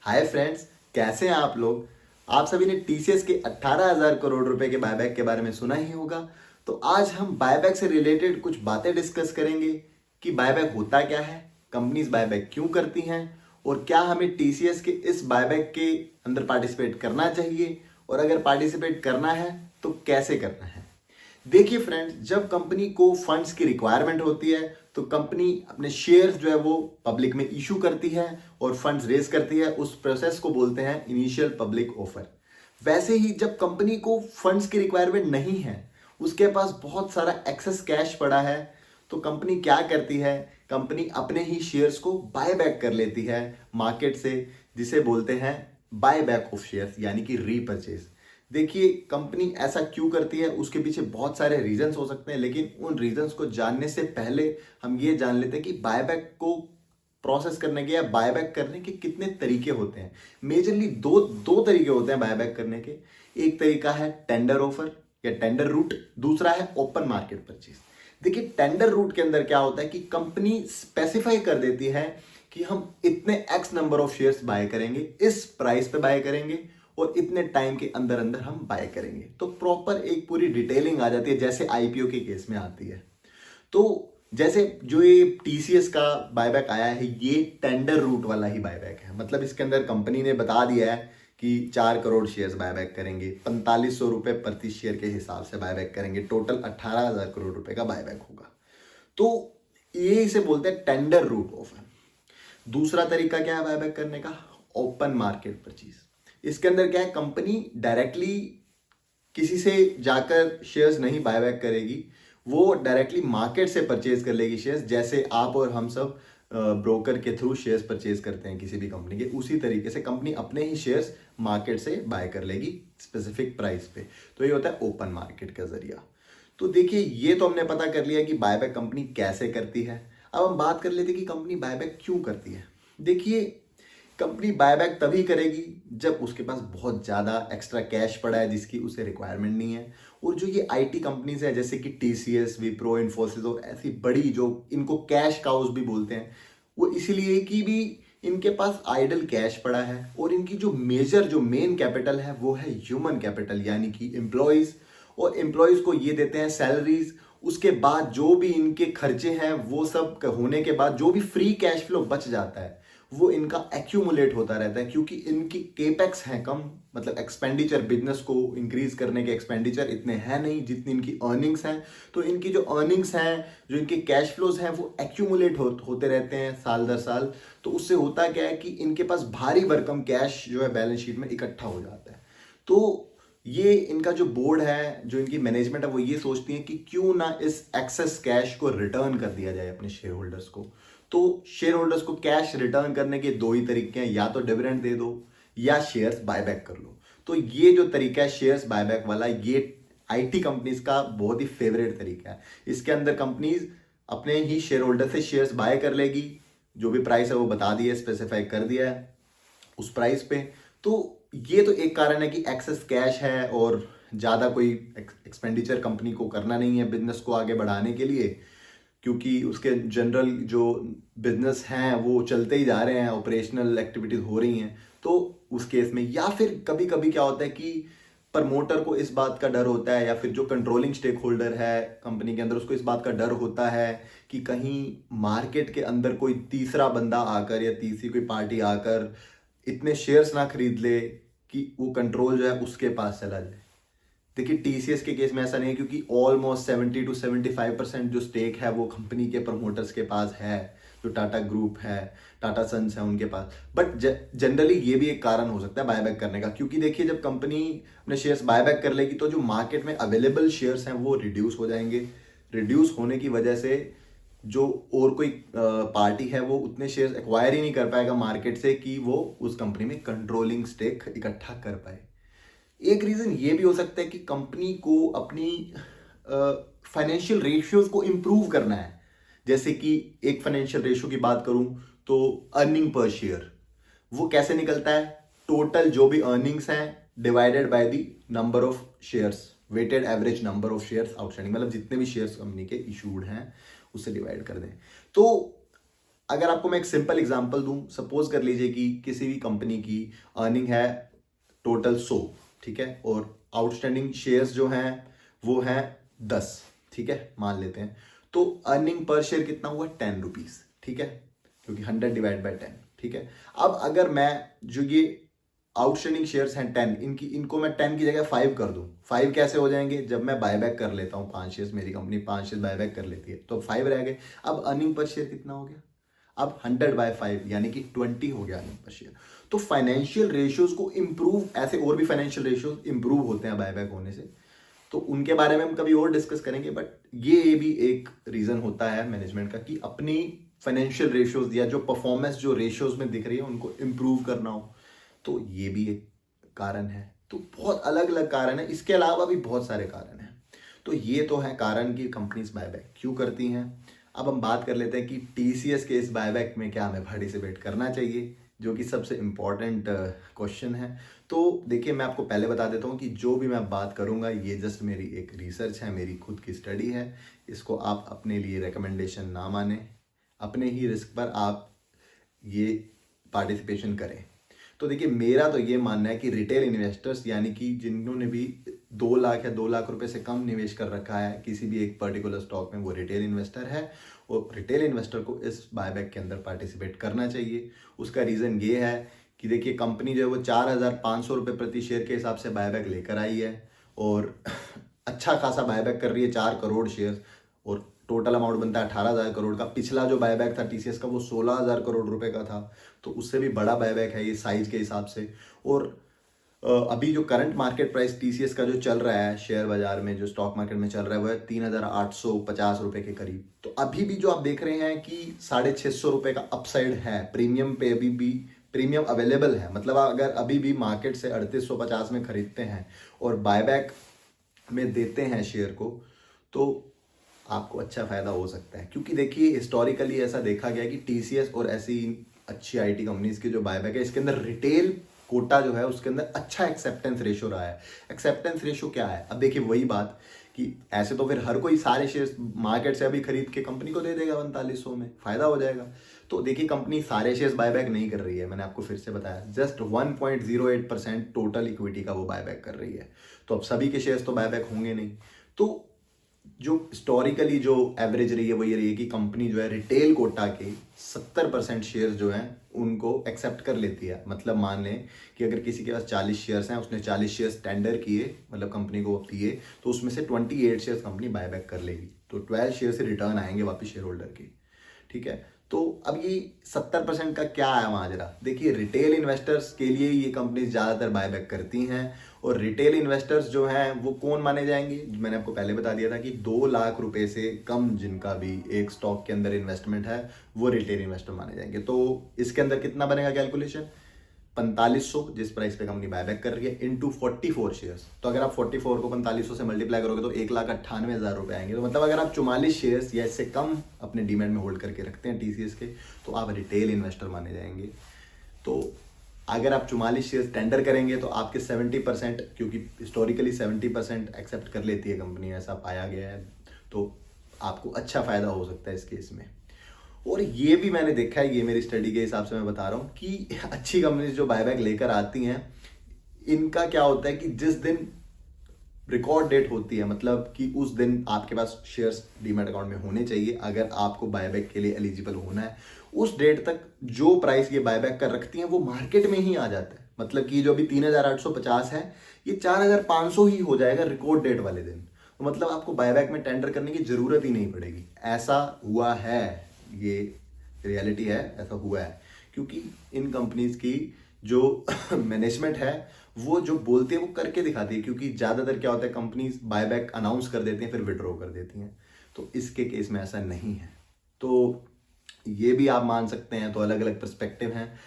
Hi friends, कैसे हैं आप लोग। आप सभी ने टीसीएस के 18,000 करोड़ रुपए के बायबैक के बारे में सुना ही होगा। तो आज हम बायबैक से रिलेटेड कुछ बातें डिस्कस करेंगे कि बायबैक होता क्या है, कंपनीज बायबैक क्यों करती हैं और क्या हमें टीसीएस के इस बायबैक के अंदर पार्टिसिपेट करना चाहिए और अगर पार्टिसिपेट करना है तो कैसे करना है। देखिए फ्रेंड्स, जब कंपनी को फंड्स की रिक्वायरमेंट होती है तो कंपनी अपने शेयर्स जो है वो पब्लिक में इशू करती है और फंड्स रेज करती है। उस प्रोसेस को बोलते हैं इनिशियल पब्लिक ऑफर। वैसे ही जब कंपनी को फंड्स की रिक्वायरमेंट नहीं है, उसके पास बहुत सारा एक्सेस कैश पड़ा है, तो कंपनी क्या करती है, कंपनी अपने ही शेयर्स को बाय बैक कर लेती है मार्केट से, जिसे बोलते हैं बाय बैक ऑफ शेयर्स यानी कि रीपर्चेज। देखिए, कंपनी ऐसा क्यों करती है उसके पीछे बहुत सारे रीजंस हो सकते हैं, लेकिन उन रीजंस को जानने से पहले हम ये जान लेते हैं कि बायबैक को प्रोसेस करने के या बायबैक करने के कितने तरीके होते हैं। मेजरली दो दो तरीके होते हैं बायबैक करने के। एक तरीका है टेंडर ऑफर या टेंडर रूट, दूसरा है ओपन मार्केट परचेज। देखिए, टेंडर रूट के अंदर क्या होता है कि कंपनी स्पेसिफाई कर देती है कि हम इतने X number of shares buy करेंगे, इस प्राइस पे बाय करेंगे और इतने टाइम के अंदर अंदर हम बाय करेंगे। तो प्रॉपर एक पूरी डिटेलिंग आ जाती है, जैसे आईपीओ के केस में आती है। तो जैसे जो ये टीसीएस का बायबैक आया है, ये टेंडर रूट वाला ही बायबैक है। मतलब इसके अंदर कंपनी ने बता दिया है कि 4 करोड़ शेयर्स बायबैक करेंगे, 4500 रुपए प्रति शेयर के हिसाब से बायबैक करेंगे, टोटल 18,000 करोड़ रुपए का बायबैक होगा। तो ये इसे बोलते हैं टेंडर रूट ऑफर। दूसरा तरीका क्या है बायबैक करने का, ओपन मार्केट परचेज। इसके अंदर क्या है, कंपनी डायरेक्टली किसी से जाकर शेयर्स नहीं बायबैक करेगी, वो डायरेक्टली मार्केट से परचेज कर लेगी शेयर्स। जैसे आप और हम सब ब्रोकर के थ्रू शेयर्स परचेज करते हैं किसी भी कंपनी के, उसी तरीके से कंपनी अपने ही शेयर्स मार्केट से बाय कर लेगी स्पेसिफिक प्राइस पे। तो ये होता है ओपन मार्केट का जरिया। तो देखिए, ये तो हमने पता कर लिया कि बायबैक कंपनी कैसे करती है। अब हम बात कर लेते हैं कि कंपनी बायबैक क्यों करती है। देखिए, कंपनी बायबैक तभी करेगी जब उसके पास बहुत ज़्यादा एक्स्ट्रा कैश पड़ा है जिसकी उसे रिक्वायरमेंट नहीं है। और जो ये आईटी कंपनीज है जैसे कि टीसीएस, विप्रो, इन्फोसिस और ऐसी बड़ी जो इनको कैश काउस भी बोलते हैं, वो इसीलिए कि भी इनके पास आइडल कैश पड़ा है और इनकी जो मेजर जो मेन कैपिटल है वो है ह्यूमन कैपिटल यानी कि एम्प्लॉयज़। और एम्प्लॉयज़ को ये देते हैं सैलरीज। उसके बाद जो भी इनके खर्चे हैं वो सब होने के बाद जो भी फ्री कैश फ्लो बच जाता है वो इनका एक्यूमुलेट होता रहता है, क्योंकि इनकी केपेक्स हैं कम, मतलब एक्सपेंडिचर, बिजनेस को इंक्रीज करने के एक्सपेंडिचर इतने हैं नहीं जितनी इनकी अर्निंग्स हैं। तो इनकी जो अर्निंग्स हैं, जो इनके कैश फ्लोज हैं, वो एक्यूमुलेट होते रहते हैं साल दर साल। तो उससे होता क्या है कि इनके पास भारी भरकम कैश जो है बैलेंस शीट में इकट्ठा हो जाता है। तो ये इनका जो बोर्ड है, जो इनकी मैनेजमेंट है, वो ये सोचती है कि क्यों ना इस एक्सेस कैश को रिटर्न कर दिया जाए अपने शेयर होल्डर्स को। तो शेयर होल्डर्स को कैश रिटर्न करने के दो ही तरीके हैं, या तो डिविडेंड दे दो या शेयर्स बायबैक कर लो। तो ये जो तरीका है शेयर्स बायबैक वाला, ये आईटी कंपनीज का बहुत ही फेवरेट तरीका है। इसके अंदर कंपनीज अपने ही शेयर होल्डर से शेयर्स बाय कर लेगी, जो भी प्राइस है वो बता दिया, स्पेसिफाई कर दिया है उस प्राइस पे। तो ये तो एक कारण है कि एक्सेस कैश है और ज़्यादा कोई एक्सपेंडिचर कंपनी को करना नहीं है बिजनेस को आगे बढ़ाने के लिए, क्योंकि उसके जनरल जो बिजनेस हैं वो चलते ही जा रहे हैं, ऑपरेशनल एक्टिविटीज हो रही हैं। तो उस केस में, या फिर कभी कभी क्या होता है कि प्रमोटर को इस बात का डर होता है, या फिर जो कंट्रोलिंग स्टेक होल्डर है कंपनी के अंदर, उसको इस बात का डर होता है कि कहीं मार्केट के अंदर कोई तीसरा बंदा आकर या तीसरी कोई पार्टी आकर इतने शेयर्स ना खरीद ले कि वो कंट्रोल जो है उसके पास चला जाए। देखिए, टीसीएस के केस में ऐसा नहीं है, क्योंकि ऑलमोस्ट 70 to 75% जो स्टेक है वो कंपनी के प्रमोटर्स के पास है, जो टाटा ग्रुप है, टाटा सन्स है उनके पास। बट जनरली ये भी एक कारण हो सकता है बायबैक करने का, क्योंकि देखिए, जब कंपनी अपने शेयर्स बायबैक कर लेगी तो जो मार्केट में अवेलेबल शेयर्स हैं वो रिड्यूस हो जाएंगे। रिड्यूस होने की वजह से जो और कोई पार्टी है वो उतने शेयर्स एक्वायर ही नहीं कर पाएगा मार्केट से कि वो उस कंपनी में कंट्रोलिंग स्टेक इकट्ठा कर पाए। एक रीजन ये भी हो सकता है कि कंपनी को अपनी फाइनेंशियल रेशियोज को इंप्रूव करना है। जैसे कि एक फाइनेंशियल रेशियो की बात करूं तो अर्निंग पर शेयर, वो कैसे निकलता है, टोटल जो भी अर्निंग्स हैं divided by the number of shares, weighted average number of shares outstanding, मतलब जितने भी शेयर्स कंपनी के इशूड हैं उससे डिवाइड कर दें। तो अगर आपको मैं एक सिंपल एग्जांपल दूं, सपोज कर लीजिए कि किसी भी कंपनी की अर्निंग है टोटल 100, ठीक है, और आउटस्टैंडिंग शेयर्स जो हैं वो हैं 10, ठीक है, मान लेते हैं। तो अर्निंग पर शेयर कितना हुआ, 10 रुपीज, ठीक है, क्योंकि 100 डिवाइड बाई 10, ठीक है। अब अगर मैं जो ये आउटस्टैंडिंग शेयर्स हैं 10, इनको मैं 10 की जगह 5 कर दूं, 5 कैसे हो जाएंगे, जब मैं बायबैक कर लेता हूं 5 शेयर्स, मेरी कंपनी 5 शेयर्स बायबैक कर लेती है तो 5 रह गए। अब अर्निंग पर शेयर कितना हो गया, अब 100/5 यानी कि 20 हो गया अर्निंग पर शेयर। तो फाइनेंशियल रेशियोज को इंप्रूव, ऐसे और भी फाइनेंशियल रेशियोज इंप्रूव होते हैं बायबैक होने से, तो उनके बारे में हम कभी और डिस्कस करेंगे। बट ये भी एक रीजन होता है मैनेजमेंट का कि अपनी फाइनेंशियल रेशियोज या जो परफॉर्मेंस जो रेशियोज में दिख रही है उनको इंप्रूव करना हो, तो ये भी एक कारण है। तो बहुत अलग अलग कारण है, इसके अलावा भी बहुत सारे कारण हैं। तो ये तो है कारण कि कंपनीज बायबैक क्यों करती हैं। अब हम बात कर लेते हैं कि टीसीएस के इस बायबैक में क्या हमें पार्टिसिपेट करना चाहिए, जो कि सबसे इम्पॉर्टेंट क्वेश्चन है। तो देखिए, मैं आपको पहले बता देता हूँ कि जो भी मैं बात करूँगा ये जस्ट मेरी एक रिसर्च है, मेरी खुद की स्टडी है। इसको आप अपने लिए रिकमेंडेशन ना माने, अपने ही रिस्क पर आप ये पार्टिसिपेशन करें। तो देखिए, मेरा तो ये मानना है कि रिटेल इन्वेस्टर्स, यानी कि जिन्होंने भी 2 लाख या 2 लाख रुपए से कम निवेश कर रखा है किसी भी एक पर्टिकुलर स्टॉक में, वो रिटेल इन्वेस्टर है और रिटेल इन्वेस्टर को इस बायबैक के अंदर पार्टिसिपेट करना चाहिए। उसका रीज़न ये है कि देखिए, कंपनी जो है वो 4,500 रुपये प्रति शेयर के हिसाब से बायबैक लेकर आई है और अच्छा खासा बायबैक कर रही है, 4 करोड़ शेयर, और टोटल अमाउंट बनता है 18,000 करोड़ का। पिछला जो बायबैक था टीसीएस का वो 16,000 करोड़ रुपए का था, तो उससे भी बड़ा बायबैक है ये साइज के हिसाब से। और अभी जो करंट मार्केट प्राइस टीसीएस का जो चल रहा है शेयर बाजार में, जो स्टॉक मार्केट में चल रहा है, वो है 3,850 रुपए के करीब। तो अभी भी जो आप देख रहे हैं कि 650 रुपए का अपसाइड है, प्रीमियम पे अभी भी प्रीमियम अवेलेबल है। मतलब अगर अभी भी मार्केट से 3850 में खरीदते हैं और बायबैक में देते हैं शेयर को, तो आपको अच्छा फायदा हो सकता है। क्योंकि देखिए, हिस्टोरिकली ऐसा देखा गया है कि टीसीएस और ऐसी अच्छी आईटी कंपनीज की जो बायबैक है, इसके अंदर रिटेल कोटा जो है उसके अंदर अच्छा एक्सेप्टेंस रेशियो रहा है। एक्सेप्टेंस रेशियो क्या है, अब देखिए वही बात कि ऐसे तो फिर हर कोई सारे शेयर्स मार्केट से अभी खरीद के कंपनी को दे देगा 4500 में, फायदा हो जाएगा। तो देखिए, कंपनी सारे शेयर्स बायबैक नहीं कर रही है, मैंने आपको फिर से बताया, जस्ट 1.08% टोटल इक्विटी का वो बायबैक कर रही है। तो अब सभी के शेयर्स तो बायबैक होंगे नहीं। तो जो हिस्टोरिकली जो एवरेज रही है वो ये रही है कि कंपनी जो है रिटेल कोटा के 70% शेयर्स जो हैं उनको एक्सेप्ट कर लेती है। मतलब मान लें कि अगर किसी के पास 40 शेयर्स हैं, उसने 40 शेयर्स टेंडर किए, मतलब कंपनी को दिए, तो उसमें से 28 शेयर्स कंपनी बायबैक कर लेगी, तो 12 शेयर से रिटर्न आएंगे वापस शेयर होल्डर के, ठीक है। तो अब ये 70% का क्या है माजरा, देखिए, रिटेल इन्वेस्टर्स के लिए ये कंपनी ज़्यादातर बायबैक करती हैं। और रिटेल इन्वेस्टर्स जो हैं वो कौन माने जाएंगे, मैंने आपको पहले बता दिया था कि 2 लाख रुपए से कम जिनका भी एक स्टॉक के अंदर इन्वेस्टमेंट है वो रिटेल इन्वेस्टर माने जाएंगे। तो इसके अंदर कितना बनेगा कैलकुलेशन, 4500 जिस प्राइस पे कंपनी बायबैक कर रही है इनटू 44 शेयर्स। तो अगर आप 44 को 4500 से मल्टीप्लाई करोगे तो 1,98,000 रुपए आएंगे। तो मतलब अगर आप 44 शेयर्स या इससे कम अपने डीमैट में होल्ड करके रखते हैं टीसीएस के, तो आप रिटेल इन्वेस्टर माने जाएंगे। तो अगर आप 44 शेयर्स टेंडर करेंगे तो आपके 70%, क्योंकि हिस्टोरिकली 70% एक्सेप्ट कर लेती है कंपनी, ऐसा पाया गया है, तो आपको अच्छा फायदा हो सकता है इस केस में। और ये भी मैंने देखा है, ये मेरी स्टडी के हिसाब से मैं बता रहा हूँ कि अच्छी कंपनीज जो बायबैक लेकर आती हैं, इनका क्या होता है कि जिस दिन रिकॉर्ड डेट होती है, मतलब कि उस दिन आपके पास शेयर्स डीमैट अकाउंट में होने चाहिए अगर आपको बायबैक के लिए एलिजिबल होना है, उस डेट तक जो प्राइस ये बायबैक कर रखती हैं वो मार्केट में ही आ जाता है। मतलब कि जो अभी 3,850 है ये 4,500 ही हो जाएगा रिकॉर्ड डेट वाले दिन। तो मतलब आपको बायबैक में टेंडर करने की जरूरत ही नहीं पड़ेगी। ऐसा हुआ है, ये रियलिटी है, ऐसा हुआ है। क्योंकि इन कंपनीज की जो मैनेजमेंट है वो जो बोलते हैं वो करके दिखाती है। क्योंकि ज़्यादातर क्या होता है, कंपनीज बायबैक अनाउंस कर देती हैं फिर विड्रॉ कर देती हैं, तो इसके केस में ऐसा नहीं है। तो ये भी आप मान सकते हैं, तो अलग अलग पर्सपेक्टिव हैं।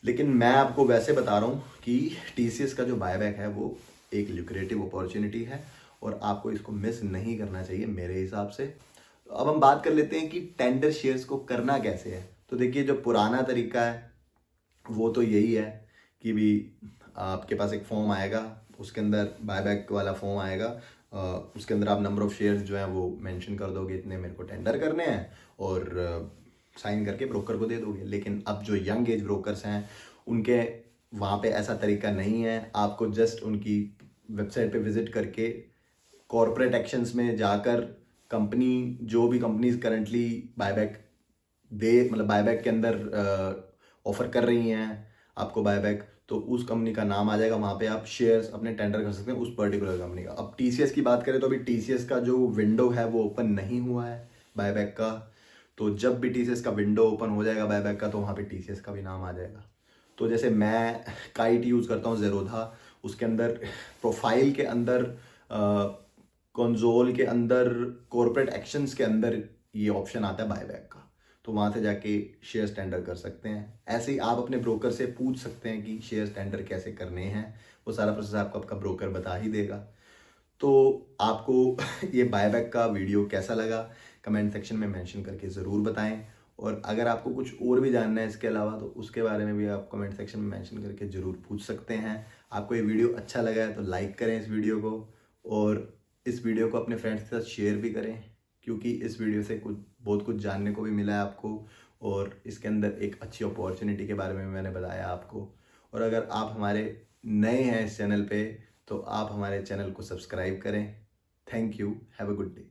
लेकिन मैं आपको वैसे बता रहा हूँ कि टीसीएस का जो बायबैक है वो एक ल्यूक्रेटिव अपॉर्चुनिटी है और आपको इसको मिस नहीं करना चाहिए मेरे हिसाब से। अब हम बात कर लेते हैं कि टेंडर शेयर्स को करना कैसे है। तो देखिए, जो पुराना तरीका है वो तो यही है कि भी आपके पास एक फॉर्म आएगा, उसके अंदर बायबैक वाला फॉर्म आएगा, उसके अंदर आप नंबर ऑफ शेयर्स जो हैं वो मेंशन कर दोगे, इतने मेरे को टेंडर करने हैं, और साइन करके ब्रोकर को दे दोगे। लेकिन अब जो यंग एज ब्रोकर्स हैं उनके वहाँ पे ऐसा तरीका नहीं है। आपको जस्ट उनकी वेबसाइट पे विजिट करके कॉर्पोरेट एक्शंस में जाकर कंपनी, जो भी कंपनीज करंटली बायबैक मतलब बायबैक के अंदर ऑफर कर रही हैं आपको बायबैक, तो उस कंपनी का नाम आ जाएगा। वहाँ पे आप शेयर्स अपने टेंडर कर सकते हैं उस पर्टिकुलर कंपनी का। अब टीसीएस की बात करें तो अभी टीसीएस का जो विंडो है वो ओपन नहीं हुआ है बायबैक का। तो जब भी टीसीएस का विंडो ओपन हो जाएगा बायबैक का, तो वहाँ पे टीसीएस का भी नाम आ जाएगा। तो जैसे मैं काइट यूज़ करता हूँ, जेरोधा, उसके अंदर प्रोफाइल के अंदर कंसोल के अंदर कॉर्पोरेट एक्शंस के अंदर ये ऑप्शन आता है बायबैक का। तो वहाँ से जाके शेयर्स टेंडर कर सकते हैं। ऐसे ही आप अपने ब्रोकर से पूछ सकते हैं कि शेयर्स टेंडर कैसे करने हैं, वो सारा प्रोसेस आपको आपका ब्रोकर बता ही देगा। तो आपको ये बायबैक का वीडियो कैसा लगा कमेंट सेक्शन में मेंशन करके ज़रूर बताएं। और अगर आपको कुछ और भी जानना है इसके अलावा, तो उसके बारे में भी आप कमेंट सेक्शन में मेंशन करके ज़रूर पूछ सकते हैं। आपको ये वीडियो अच्छा लगा है तो लाइक करें इस वीडियो को, और इस वीडियो को अपने फ्रेंड्स के साथ शेयर भी करें, क्योंकि इस वीडियो से बहुत कुछ जानने को भी मिला है आपको, और इसके अंदर एक अच्छी अपॉर्चुनिटी के बारे में मैंने बताया आपको। और अगर आप हमारे नए हैं इस चैनल पे, तो आप हमारे चैनल को सब्सक्राइब करें। Thank you, have a good day.